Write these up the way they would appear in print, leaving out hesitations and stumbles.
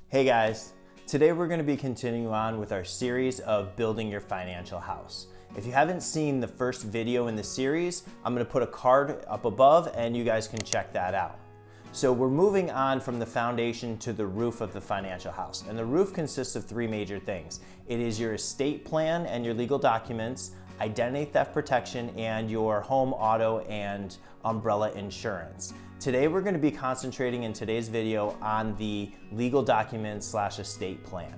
Hey guys, today we're going to be continuing on with our series of building your financial house. If you haven't seen the first video in the series, I'm going to put a card up above and you guys can check that out. So we're moving on from the foundation to the roof of the financial house. And the roof consists of three major things. It is your estate plan and your legal documents, identity theft protection, and your home, auto, and umbrella insurance. Today we're going to be concentrating in today's video on the legal documents / estate plan.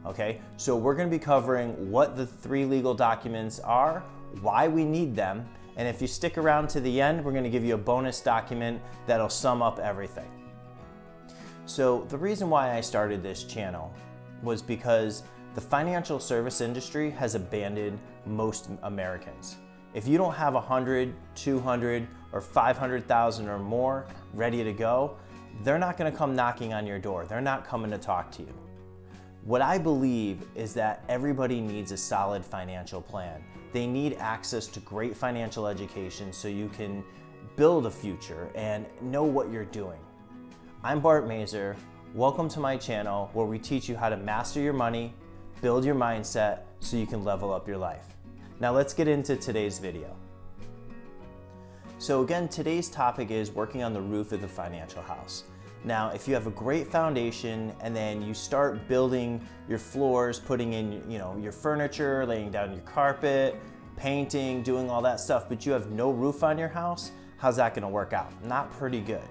Okay, so we're going to be covering what the three legal documents are, why we need them, and if you stick around to the end, we're going to give you a bonus document that'll sum up everything. So the reason why I started this channel was because the financial service industry has abandoned most Americans. If you don't have 100, 200, or 500,000 or more ready to go, they're not going to come knocking on your door. They're not coming to talk to you. What I believe is that everybody needs a solid financial plan. They need access to great financial education so you can build a future and know what you're doing. I'm Bart Mazur. Welcome to my channel where we teach you how to master your money, build your mindset so you can level up your life. Now let's get into today's video. So again, today's topic is working on the roof of the financial house. Now, if you have a great foundation and then you start building your floors, putting in, your furniture, laying down your carpet, painting, doing all that stuff, but you have no roof on your house, how's that gonna work out? Not pretty good.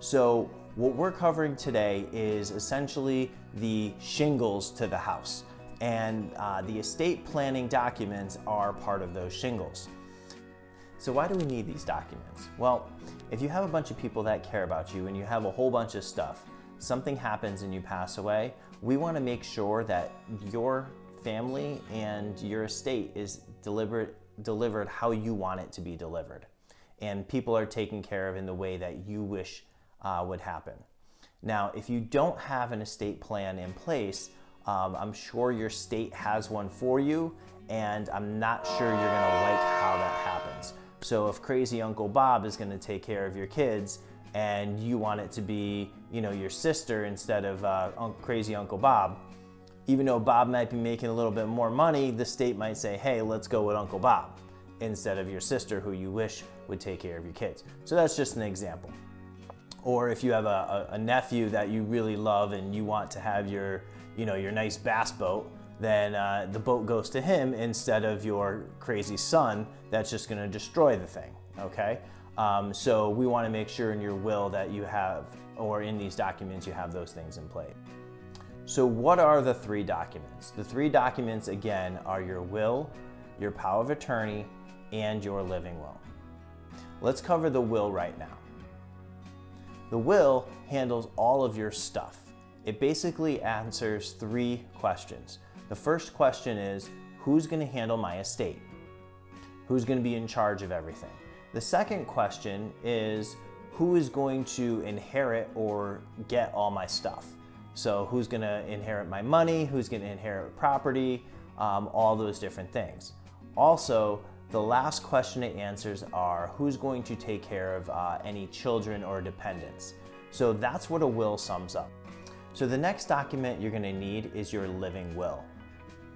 So what we're covering today is essentially the shingles to the house. And the estate planning documents are part of those shingles. So why do we need these documents? Well, if you have a bunch of people that care about you and you have a whole bunch of stuff, something happens and you pass away, we want to make sure that your family and your estate is delivered how you want it to be delivered. And people are taken care of in the way that you wish would happen. Now, if you don't have an estate plan in place, I'm sure your state has one for you, and I'm not sure you're gonna like how that happens. So if crazy Uncle Bob is gonna take care of your kids and you want it to be, your sister instead of crazy Uncle Bob, even though Bob might be making a little bit more money, the state might say, hey, let's go with Uncle Bob instead of your sister who you wish would take care of your kids. So that's just an example. Or if you have a nephew that you really love and you want to have your nice bass boat, then the boat goes to him instead of your crazy son that's just gonna destroy the thing, okay? So we wanna make sure in your will that you have, or in these documents, you have those things in place. So what are the three documents? The three documents, again, are your will, your power of attorney, and your living will. Let's cover the will right now. The will handles all of your stuff. It basically answers three questions. The first question is, who's going to handle my estate? Who's going to be in charge of everything? The second question is, who is going to inherit or get all my stuff? So who's going to inherit my money? Who's going to inherit property? All those different things. Also, the last question it answers are, who's going to take care of any children or dependents? So that's what a will sums up. So the next document you're going to need is your living will.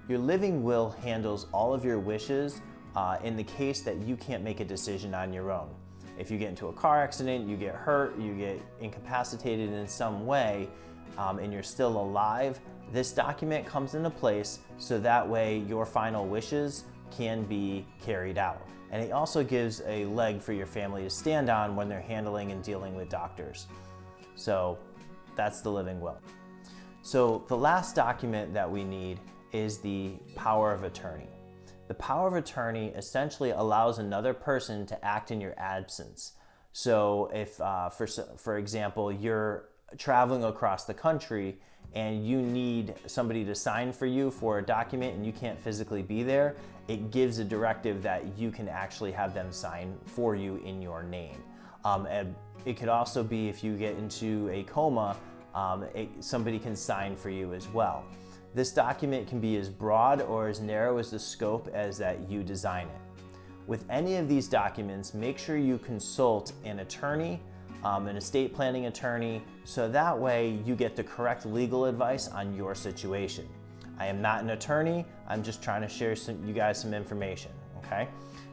Your living will handles all of your wishes in the case that you can't make a decision on your own. If you get into a car accident, you get hurt, you get incapacitated in some way, and you're still alive, this document comes into place so that way your final wishes can be carried out. And it also gives a leg for your family to stand on when they're handling and dealing with doctors. So that's the living will. So the last document that we need is the power of attorney. The power of attorney essentially allows another person to act in your absence. So if, for example, you're traveling across the country and you need somebody to sign for you for a document and you can't physically be there, it gives a directive that you can actually have them sign for you in your name. And it could also be if you get into a coma, somebody can sign for you as well. This document can be as broad or as narrow as the scope as that you design it. With any of these documents, make sure you consult an attorney an estate planning attorney, so that way you get the correct legal advice on your situation. I am not an attorney, I'm just trying to share you guys some information, okay?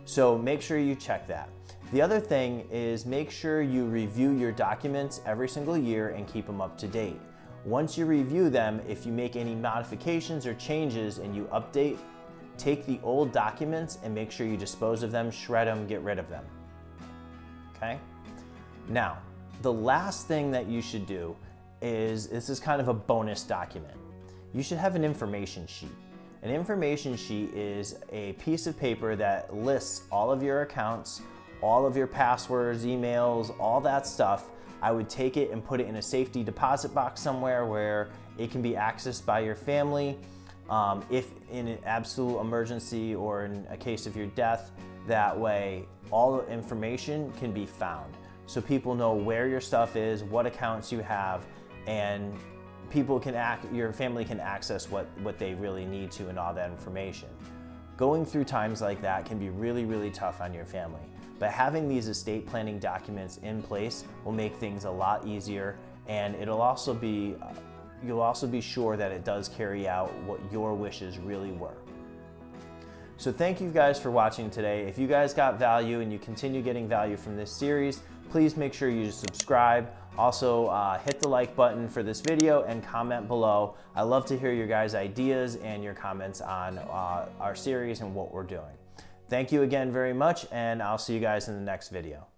So make sure you check that. The other thing is make sure you review your documents every single year and keep them up to date. Once you review them, if you make any modifications or changes and you update, take the old documents and make sure you dispose of them, shred them, get rid of them, okay? Now, the last thing that you should do is, this is kind of a bonus document. You should have an information sheet. An information sheet is a piece of paper that lists all of your accounts, all of your passwords, emails, all that stuff. I would take it and put it in a safety deposit box somewhere where it can be accessed by your family. If in an absolute emergency or in a case of your death, that way all the information can be found. So people know where your stuff is, what accounts you have, and your family can access what they really need to and all that information. Going through times like that can be really, really tough on your family. But having these estate planning documents in place will make things a lot easier, and you'll also be sure that it does carry out what your wishes really were. So thank you guys for watching today. If you guys got value and you continue getting value from this series, please make sure you subscribe. Also, hit the like button for this video and comment below. I love to hear your guys' ideas and your comments on our series and what we're doing. Thank you again very much, and I'll see you guys in the next video.